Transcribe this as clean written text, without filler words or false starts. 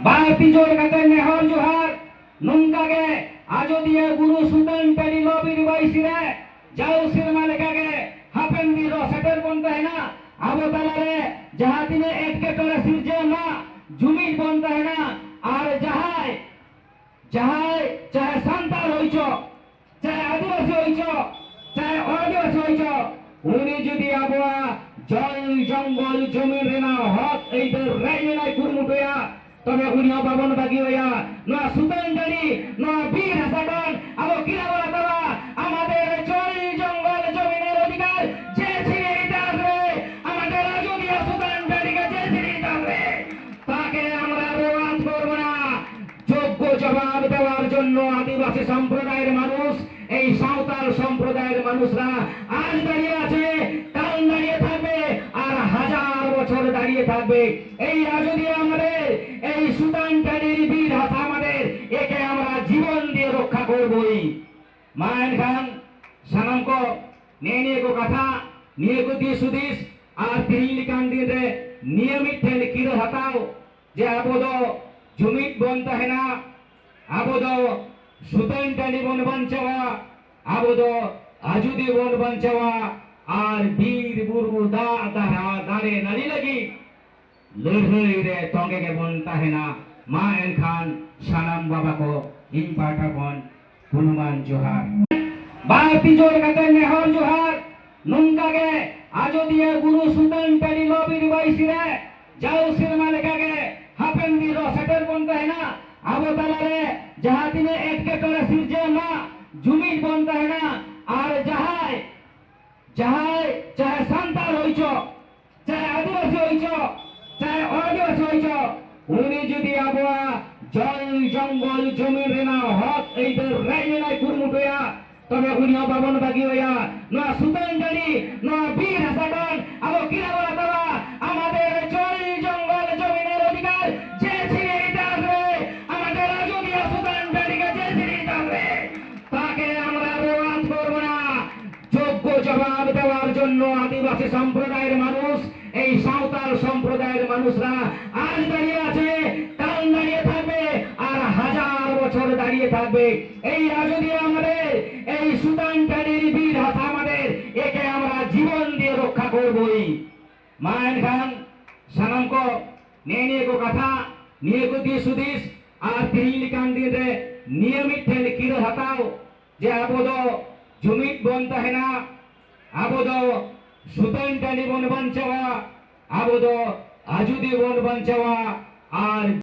Bati jor kata nehor johar nungka ge Ajodiya Guru Sultan Tadi Lobby Bai Sire Jauh Sirma leka ge hapen di ro seter bonta hai na abo talare jahatine etke tore sirje ma jumi bonta hai na ar jahai chahe santal hoicho chahe adivasi hoicho chahe adivasi hoicho uni jodi aboa jol jongol jumi rena hot eider reinai kurmutoya তবে উনিও বাবন বাগি হইয়া নোয়া সুতান জানি নোয়া বীর হাসান আবো কিরা বলা তবা আমাদের জল জঙ্গল জমিনের অধিকার যে ছিনিয়ে নিতে আসবে আমাদের আজমিয়া সুতান জানিকে যে ছিনিয়ে নিতে আসবে তাকে আমরা রোয়াজ করব না যোগ্য জবাব দেওয়ার জন্য আদিবাসী সম্প্রদায়ের মানুষ এই সাঁওতাল সম্প্রদায়ের মানুষরা আজ দাঁড়িয়ে আছে কাল দাঁড়িয়ে থাকবে আর হাজার বছর দাঁড়িয়ে থাকবে এই আজদিয়া আমাদের এই সুতান টানির বীর হাসা আমাদের একে আমরা জীবন দিয়ে রক্ষা করবই মায়ন খান সানাম को नेने को कथा निये को दिए सुदिस আর তিরিলি কান দিয়ে নিয়মিত ঠেল কিরে হতাও যে আবদো জমিত বনতা है ना আবদো সুতান টানি বন বাঞ্চাওয়া আবদো আজুদি বন বাঞ্চাওয়া আর বীর বুরু দা দারে নালি লাগি লড়াই রে তঙ্গে কে বনতা है ना মায়ন খান সানাম বাবা को इन पाठा बन हनुमान जोहार भारती जोर कते नेहर जोहार नुंका गे आजोदिया गुरु सुल्तान पेडी लॉबी बाई सिरे जाऊ सिरमा लेका गे हापेन दी रो सेटर बनता है ना आबो तालारे जहातिने एटके तोरे सिरजे मा जुमी बनता है ना আর যাহাই চাহে সান্তাল হইছো চাহে আদিবাসী হইছো চাহে অদিবাসী হইছো উনি যদি আবহাওয়া জল জঙ্গল জমি রেনা হক এইদের রাইনাই কুরমুটোয়া তবে উনিও বাবন বাগি হইয়া নোয়া সুতান জানি নোয়া বীর হাসান আবো কিরা বলা তবা আমাদের জল জঙ্গল জমিনের অধিকার যে ছিনিয়ে নিতে আসবে আমাদের আজমিয়া সুতান জানিকে যে ছিনিয়ে নিতে আসবে তাকে আমরা রোয়াজ করব না যোগ্য জবাব দেওয়ার জন্য আদিবাসী সম্প্রদায়ের মানুষ এই সাঁওতাল সম্প্রদায়ের মানুষরা আজ দাঁড়িয়ে আছে কাল দাঁড়িয়ে থাকবে আর হাজার বছর দাঁড়িয়ে থাকবে এই আজদিয়া আমাদের এই সুতান টানির বীর হাসা আমাদের একে আমরা জীবন দিয়ে রক্ষা করবই মায়ন খান সানাম को नेने को कथा निये को दिए सुदिस আর তিরিলি কান দিয়ে নিয়মিত ঠেল কিরে হতাও যে আবদো জমিত বনতা है ना আবদো সুতান টানি বন বাঞ্চাওয়া আবদো আজুদি বন বাঞ্চাওয়া আর